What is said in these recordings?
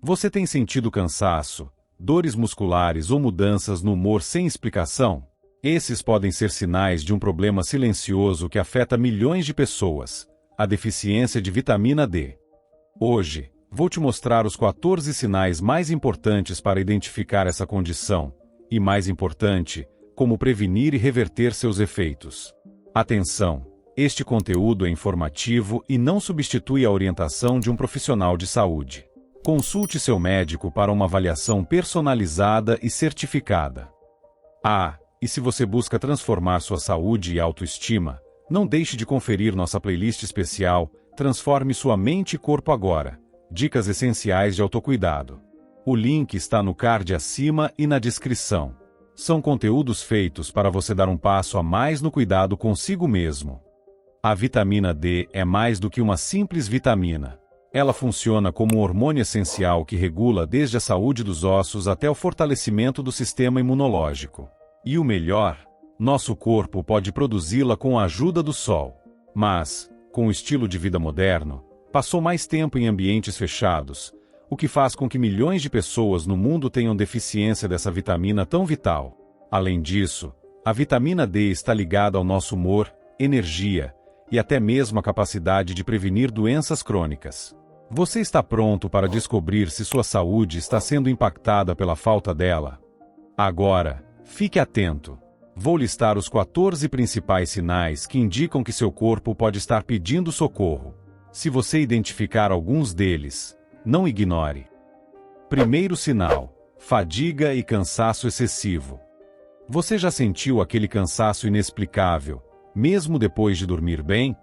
Você tem sentido cansaço, dores musculares ou mudanças no humor sem explicação? Esses podem ser sinais de um problema silencioso que afeta milhões de pessoas: a deficiência de vitamina D. Hoje, vou te mostrar os 14 sinais mais importantes para identificar essa condição, e mais importante, como prevenir e reverter seus efeitos. Atenção! Este conteúdo é informativo e não substitui a orientação de um profissional de saúde. Consulte seu médico para uma avaliação personalizada e certificada. E se você busca transformar sua saúde e autoestima, não deixe de conferir nossa playlist especial Transforme Sua Mente e Corpo Agora. Dicas essenciais de autocuidado. O link está no card acima e na descrição. São conteúdos feitos para você dar um passo a mais no cuidado consigo mesmo. A vitamina D é mais do que uma simples vitamina. Ela funciona como um hormônio essencial que regula desde a saúde dos ossos até o fortalecimento do sistema imunológico. E o melhor, nosso corpo pode produzi-la com a ajuda do sol. Mas, com o estilo de vida moderno, passou mais tempo em ambientes fechados, o que faz com que milhões de pessoas no mundo tenham deficiência dessa vitamina tão vital. Além disso, a vitamina D está ligada ao nosso humor, energia e até mesmo a capacidade de prevenir doenças crônicas. Você está pronto para descobrir se sua saúde está sendo impactada pela falta dela? Agora, fique atento. Vou listar os 14 principais sinais que indicam que seu corpo pode estar pedindo socorro. Se você identificar alguns deles, não ignore. Primeiro sinal: fadiga e cansaço excessivo. Você já sentiu aquele cansaço inexplicável, mesmo depois de dormir bem?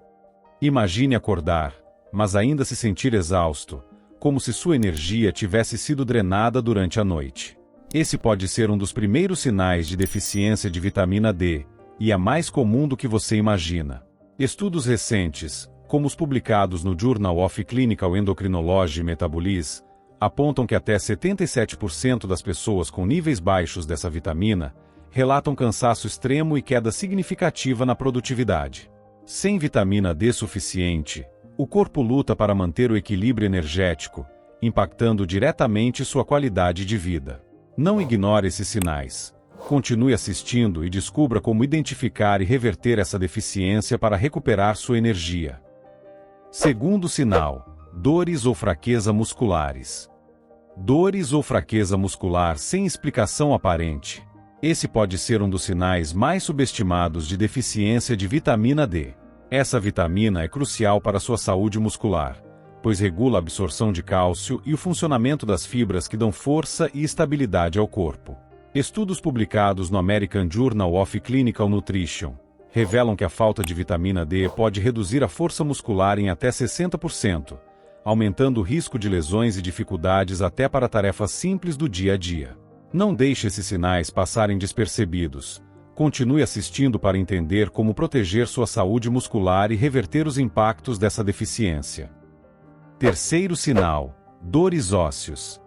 Imagine acordar, mas ainda se sentir exausto, como se sua energia tivesse sido drenada durante a noite. Esse pode ser um dos primeiros sinais de deficiência de vitamina D, e é mais comum do que você imagina. Estudos recentes, como os publicados no Journal of Clinical Endocrinology and Metabolism, apontam que até 77% das pessoas com níveis baixos dessa vitamina relatam cansaço extremo e queda significativa na produtividade. Sem vitamina D suficiente, o corpo luta para manter o equilíbrio energético, impactando diretamente sua qualidade de vida. Não ignore esses sinais. Continue assistindo e descubra como identificar e reverter essa deficiência para recuperar sua energia. Segundo sinal: dores ou fraqueza musculares. Dores ou fraqueza muscular sem explicação aparente. Esse pode ser um dos sinais mais subestimados de deficiência de vitamina D. Essa vitamina é crucial para a sua saúde muscular, pois regula a absorção de cálcio e o funcionamento das fibras que dão força e estabilidade ao corpo. Estudos publicados no American Journal of Clinical Nutrition revelam que a falta de vitamina D pode reduzir a força muscular em até 60%, aumentando o risco de lesões e dificuldades até para tarefas simples do dia a dia. Não deixe esses sinais passarem despercebidos. Continue assistindo para entender como proteger sua saúde muscular e reverter os impactos dessa deficiência. Terceiro sinal: dores ósseos.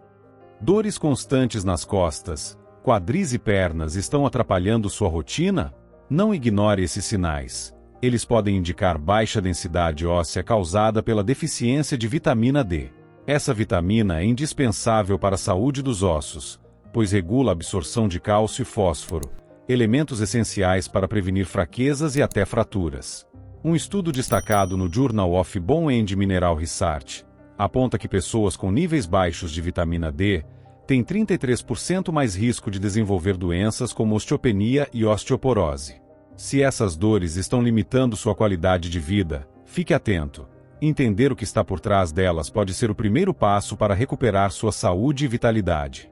Dores constantes nas costas, quadris e pernas estão atrapalhando sua rotina? Não ignore esses sinais. Eles podem indicar baixa densidade óssea causada pela deficiência de vitamina D. Essa vitamina é indispensável para a saúde dos ossos, pois regula a absorção de cálcio e fósforo, elementos essenciais para prevenir fraquezas e até fraturas. Um estudo destacado no Journal of Bone and Mineral Research aponta que pessoas com níveis baixos de vitamina D têm 33% mais risco de desenvolver doenças como osteopenia e osteoporose. Se essas dores estão limitando sua qualidade de vida, fique atento. Entender o que está por trás delas pode ser o primeiro passo para recuperar sua saúde e vitalidade.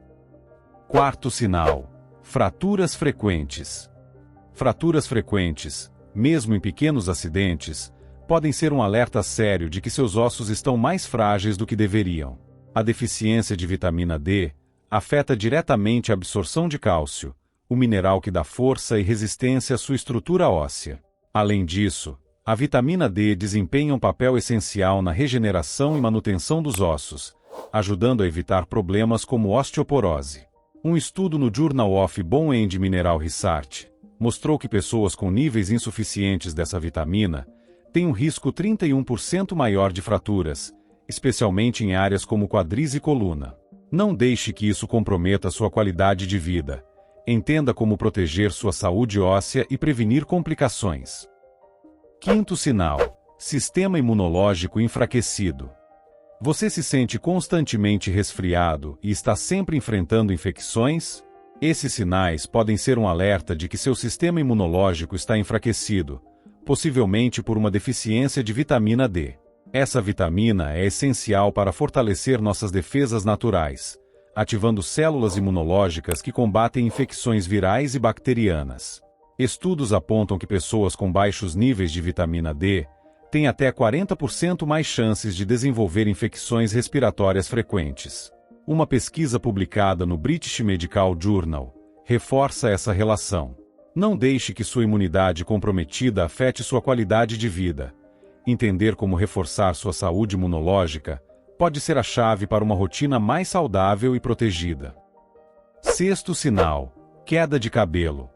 Quarto sinal: fraturas frequentes. Fraturas frequentes, mesmo em pequenos acidentes, podem ser um alerta sério de que seus ossos estão mais frágeis do que deveriam. A deficiência de vitamina D afeta diretamente a absorção de cálcio, o mineral que dá força e resistência à sua estrutura óssea. Além disso, a vitamina D desempenha um papel essencial na regeneração e manutenção dos ossos, ajudando a evitar problemas como osteoporose. Um estudo no Journal of Bone and Mineral Research mostrou que pessoas com níveis insuficientes dessa vitamina têm um risco 31% maior de fraturas, especialmente em áreas como quadris e coluna. Não deixe que isso comprometa sua qualidade de vida. Entenda como proteger sua saúde óssea e prevenir complicações. Quinto sinal: sistema imunológico enfraquecido. Você se sente constantemente resfriado e está sempre enfrentando infecções? Esses sinais podem ser um alerta de que seu sistema imunológico está enfraquecido, possivelmente por uma deficiência de vitamina D. Essa vitamina é essencial para fortalecer nossas defesas naturais, ativando células imunológicas que combatem infecções virais e bacterianas. Estudos apontam que pessoas com baixos níveis de vitamina D têm até 40% mais chances de desenvolver infecções respiratórias frequentes. Uma pesquisa publicada no British Medical Journal reforça essa relação. Não deixe que sua imunidade comprometida afete sua qualidade de vida. Entender como reforçar sua saúde imunológica pode ser a chave para uma rotina mais saudável e protegida. Sexto sinal: queda de cabelo.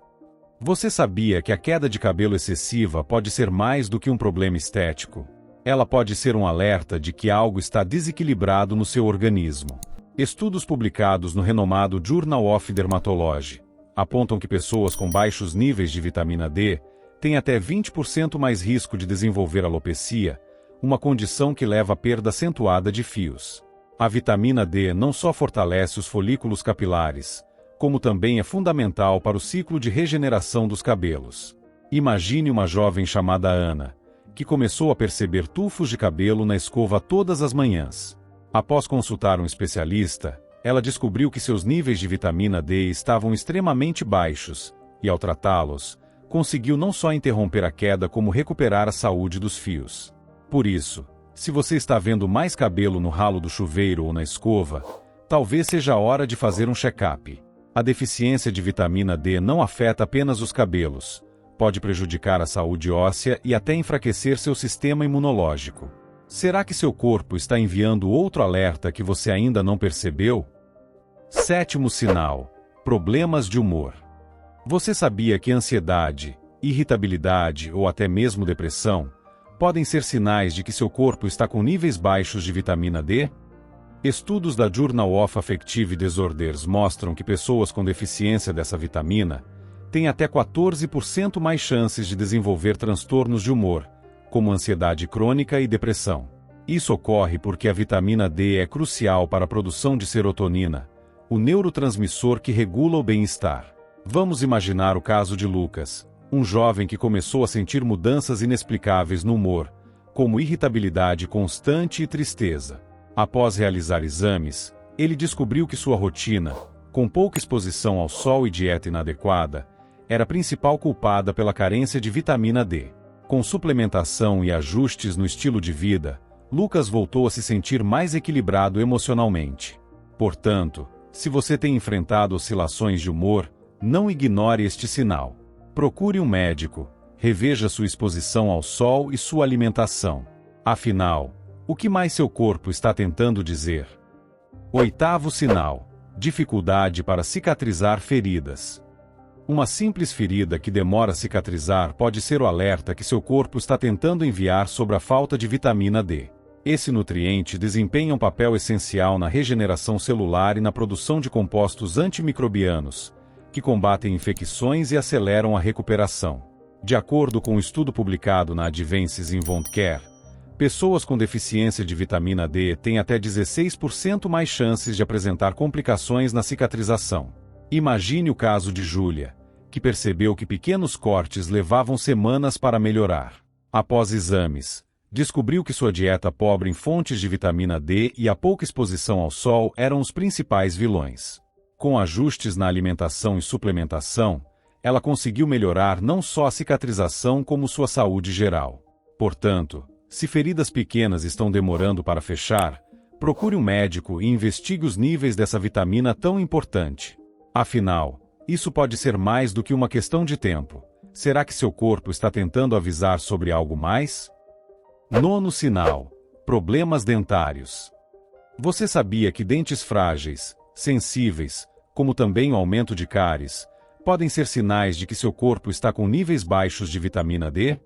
Você sabia que a queda de cabelo excessiva pode ser mais do que um problema estético? Ela pode ser um alerta de que algo está desequilibrado no seu organismo. Estudos publicados no renomado Journal of Dermatology apontam que pessoas com baixos níveis de vitamina D têm até 20% mais risco de desenvolver alopecia, uma condição que leva à perda acentuada de fios. A vitamina D não só fortalece os folículos capilares, como também é fundamental para o ciclo de regeneração dos cabelos. Imagine uma jovem chamada Ana, que começou a perceber tufos de cabelo na escova todas as manhãs. Após consultar um especialista, ela descobriu que seus níveis de vitamina D estavam extremamente baixos, e ao tratá-los, conseguiu não só interromper a queda como recuperar a saúde dos fios. Por isso, se você está vendo mais cabelo no ralo do chuveiro ou na escova, talvez seja a hora de fazer um check-up. A deficiência de vitamina D não afeta apenas os cabelos, pode prejudicar a saúde óssea e até enfraquecer seu sistema imunológico. Será que seu corpo está enviando outro alerta que você ainda não percebeu? Sétimo sinal: problemas de humor. Você sabia que ansiedade, irritabilidade ou até mesmo depressão podem ser sinais de que seu corpo está com níveis baixos de vitamina D? Estudos da Journal of Affective Disorders mostram que pessoas com deficiência dessa vitamina têm até 14% mais chances de desenvolver transtornos de humor, como ansiedade crônica e depressão. Isso ocorre porque a vitamina D é crucial para a produção de serotonina, o neurotransmissor que regula o bem-estar. Vamos imaginar o caso de Lucas, um jovem que começou a sentir mudanças inexplicáveis no humor, como irritabilidade constante e tristeza. Após realizar exames, ele descobriu que sua rotina, com pouca exposição ao sol e dieta inadequada, era a principal culpada pela carência de vitamina D. Com suplementação e ajustes no estilo de vida, Lucas voltou a se sentir mais equilibrado emocionalmente. Portanto, se você tem enfrentado oscilações de humor, não ignore este sinal. Procure um médico, reveja sua exposição ao sol e sua alimentação. Afinal, o que mais seu corpo está tentando dizer? Oitavo sinal: dificuldade para cicatrizar feridas. Uma simples ferida que demora a cicatrizar pode ser o alerta que seu corpo está tentando enviar sobre a falta de vitamina D. Esse nutriente desempenha um papel essencial na regeneração celular e na produção de compostos antimicrobianos, que combatem infecções e aceleram a recuperação. De acordo com um estudo publicado na Advances in Wound Care, pessoas com deficiência de vitamina D têm até 16% mais chances de apresentar complicações na cicatrização. Imagine o caso de Júlia, que percebeu que pequenos cortes levavam semanas para melhorar. Após exames, descobriu que sua dieta pobre em fontes de vitamina D e a pouca exposição ao sol eram os principais vilões. Com ajustes na alimentação e suplementação, ela conseguiu melhorar não só a cicatrização como sua saúde geral. Portanto, se feridas pequenas estão demorando para fechar, procure um médico e investigue os níveis dessa vitamina tão importante. Afinal, isso pode ser mais do que uma questão de tempo. Será que seu corpo está tentando avisar sobre algo mais? Nono sinal: problemas dentários. Você sabia que dentes frágeis, sensíveis, como também o aumento de cáries, podem ser sinais de que seu corpo está com níveis baixos de vitamina D?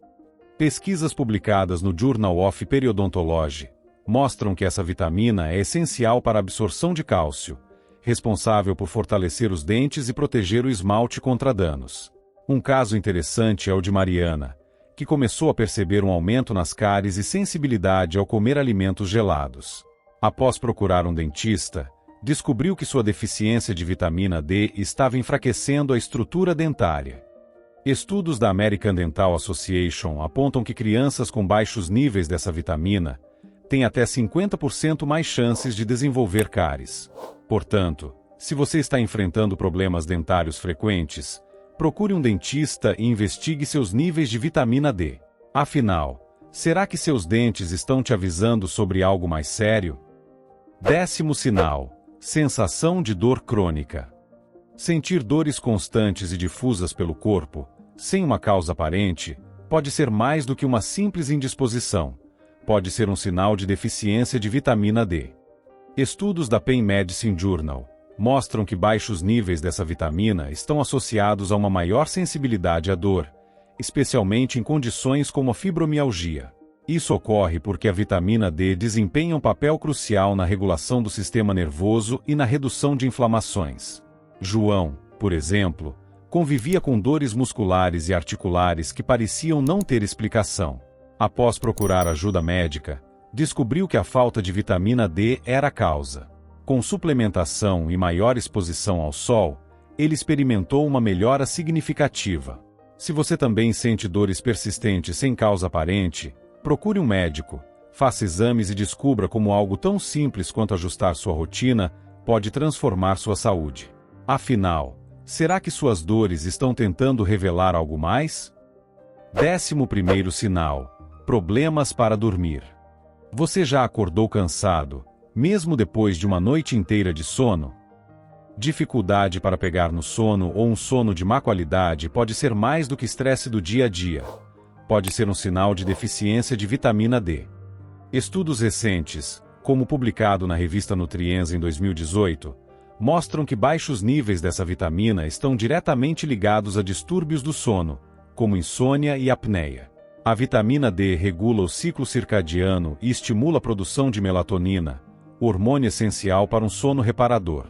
Pesquisas publicadas no Journal of Periodontology mostram que essa vitamina é essencial para a absorção de cálcio, responsável por fortalecer os dentes e proteger o esmalte contra danos. Um caso interessante é o de Mariana, que começou a perceber um aumento nas cáries e sensibilidade ao comer alimentos gelados. Após procurar um dentista, descobriu que sua deficiência de vitamina D estava enfraquecendo a estrutura dentária. Estudos da American Dental Association apontam que crianças com baixos níveis dessa vitamina têm até 50% mais chances de desenvolver cáries. Portanto, se você está enfrentando problemas dentários frequentes, procure um dentista e investigue seus níveis de vitamina D. Afinal, será que seus dentes estão te avisando sobre algo mais sério? 10º sinal: sensação de dor crônica. Sentir dores constantes e difusas pelo corpo, sem uma causa aparente, pode ser mais do que uma simples indisposição. Pode ser um sinal de deficiência de vitamina D. Estudos da Pain Medicine Journal mostram que baixos níveis dessa vitamina estão associados a uma maior sensibilidade à dor, especialmente em condições como a fibromialgia. Isso ocorre porque a vitamina D desempenha um papel crucial na regulação do sistema nervoso e na redução de inflamações. João, por exemplo, convivia com dores musculares e articulares que pareciam não ter explicação. Após procurar ajuda médica, descobriu que a falta de vitamina D era a causa. Com suplementação e maior exposição ao sol, ele experimentou uma melhora significativa. Se você também sente dores persistentes sem causa aparente, procure um médico, faça exames e descubra como algo tão simples quanto ajustar sua rotina pode transformar sua saúde. Afinal, será que suas dores estão tentando revelar algo mais? 11º sinal: problemas para dormir. Você já acordou cansado, mesmo depois de uma noite inteira de sono? Dificuldade para pegar no sono ou um sono de má qualidade pode ser mais do que estresse do dia a dia. Pode ser um sinal de deficiência de vitamina D. Estudos recentes, como publicado na revista Nutrients em 2018, mostram que baixos níveis dessa vitamina estão diretamente ligados a distúrbios do sono, como insônia e apneia. A vitamina D regula o ciclo circadiano e estimula a produção de melatonina, hormônio essencial para um sono reparador.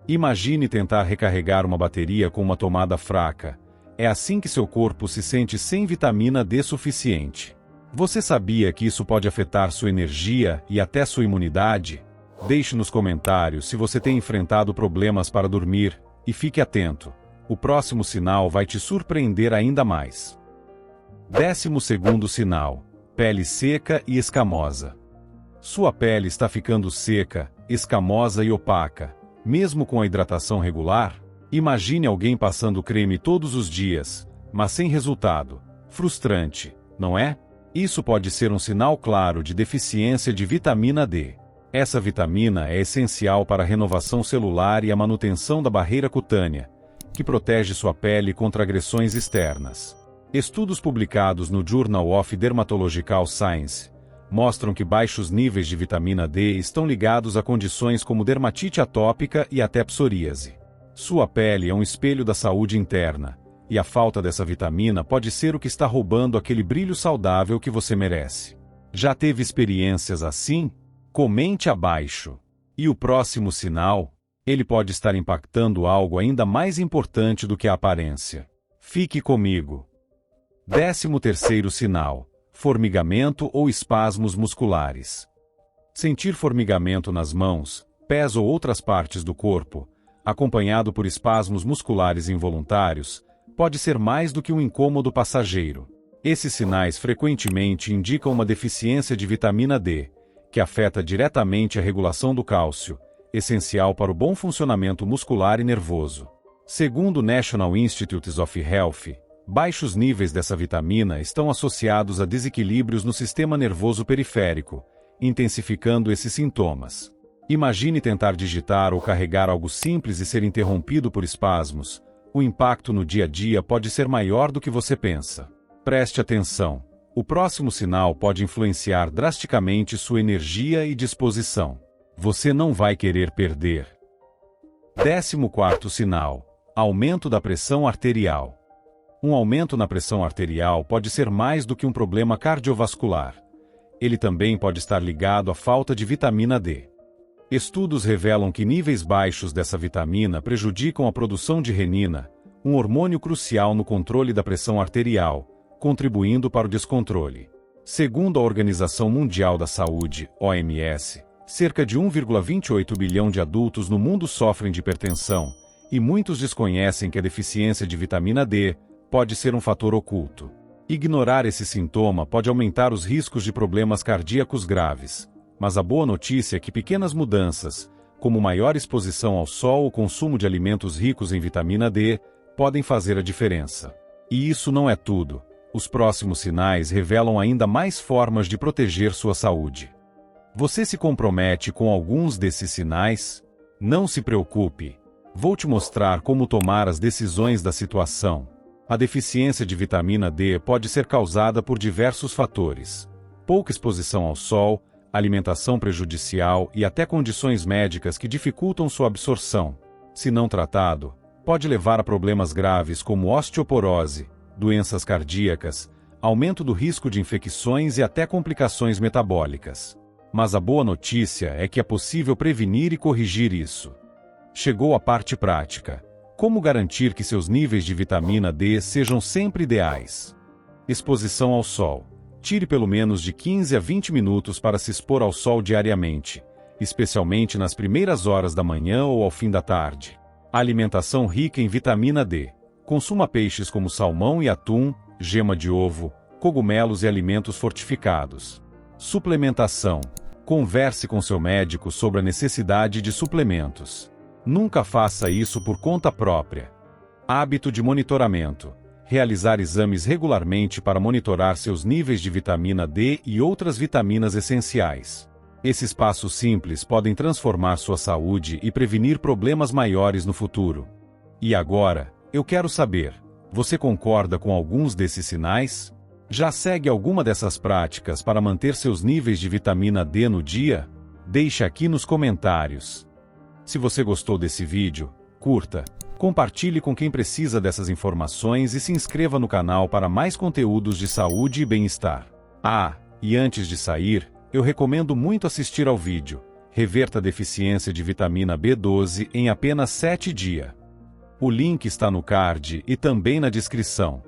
Imagine tentar recarregar uma bateria com uma tomada fraca. É assim que seu corpo se sente sem vitamina D suficiente. Você sabia que isso pode afetar sua energia e até sua imunidade? Deixe nos comentários se você tem enfrentado problemas para dormir, e fique atento. O próximo sinal vai te surpreender ainda mais. 12º sinal: pele seca e escamosa. Sua pele está ficando seca, escamosa e opaca, mesmo com a hidratação regular? Imagine alguém passando creme todos os dias, mas sem resultado. Frustrante, não é? Isso pode ser um sinal claro de deficiência de vitamina D. Essa vitamina é essencial para a renovação celular e a manutenção da barreira cutânea, que protege sua pele contra agressões externas. Estudos publicados no Journal of Dermatological Science mostram que baixos níveis de vitamina D estão ligados a condições como dermatite atópica e até psoríase. Sua pele é um espelho da saúde interna, e a falta dessa vitamina pode ser o que está roubando aquele brilho saudável que você merece. Já teve experiências assim? Comente abaixo. E o próximo sinal? Ele pode estar impactando algo ainda mais importante do que a aparência. Fique comigo. 13º sinal: formigamento ou espasmos musculares. Sentir formigamento nas mãos, pés ou outras partes do corpo, acompanhado por espasmos musculares involuntários, pode ser mais do que um incômodo passageiro. Esses sinais frequentemente indicam uma deficiência de vitamina D, que afeta diretamente a regulação do cálcio, essencial para o bom funcionamento muscular e nervoso. Segundo o National Institutes of Health, baixos níveis dessa vitamina estão associados a desequilíbrios no sistema nervoso periférico, intensificando esses sintomas. Imagine tentar digitar ou carregar algo simples e ser interrompido por espasmos. O impacto no dia a dia pode ser maior do que você pensa. Preste atenção. O próximo sinal pode influenciar drasticamente sua energia e disposição. Você não vai querer perder. 14º sinal: aumento da pressão arterial. Um aumento na pressão arterial pode ser mais do que um problema cardiovascular. Ele também pode estar ligado à falta de vitamina D. Estudos revelam que níveis baixos dessa vitamina prejudicam a produção de renina, um hormônio crucial no controle da pressão arterial, contribuindo para o descontrole. Segundo a Organização Mundial da Saúde, OMS, cerca de 1,28 bilhão de adultos no mundo sofrem de hipertensão, e muitos desconhecem que a deficiência de vitamina D pode ser um fator oculto. Ignorar esse sintoma pode aumentar os riscos de problemas cardíacos graves, mas a boa notícia é que pequenas mudanças, como maior exposição ao sol ou consumo de alimentos ricos em vitamina D, podem fazer a diferença. E isso não é tudo. Os próximos sinais revelam ainda mais formas de proteger sua saúde. Você se compromete com alguns desses sinais? Não se preocupe. Vou te mostrar como tomar as decisões da situação. A deficiência de vitamina D pode ser causada por diversos fatores: pouca exposição ao sol, alimentação prejudicial e até condições médicas que dificultam sua absorção. Se não tratado, pode levar a problemas graves como osteoporose, doenças cardíacas, aumento do risco de infecções e até complicações metabólicas. Mas a boa notícia é que é possível prevenir e corrigir isso. Chegou a parte prática. Como garantir que seus níveis de vitamina D sejam sempre ideais? Exposição ao sol. Tire pelo menos de 15 a 20 minutos para se expor ao sol diariamente, especialmente nas primeiras horas da manhã ou ao fim da tarde. Alimentação rica em vitamina D. Consuma peixes como salmão e atum, gema de ovo, cogumelos e alimentos fortificados. Suplementação. Converse com seu médico sobre a necessidade de suplementos. Nunca faça isso por conta própria. Hábito de monitoramento. Realizar exames regularmente para monitorar seus níveis de vitamina D e outras vitaminas essenciais. Esses passos simples podem transformar sua saúde e prevenir problemas maiores no futuro. E agora, eu quero saber, você concorda com alguns desses sinais? Já segue alguma dessas práticas para manter seus níveis de vitamina D no dia? Deixe aqui nos comentários. Se você gostou desse vídeo, curta, compartilhe com quem precisa dessas informações e se inscreva no canal para mais conteúdos de saúde e bem-estar. Ah, e antes de sair, eu recomendo muito assistir ao vídeo Reverta a deficiência de vitamina B12 em apenas 7 dias. O link está no card e também na descrição.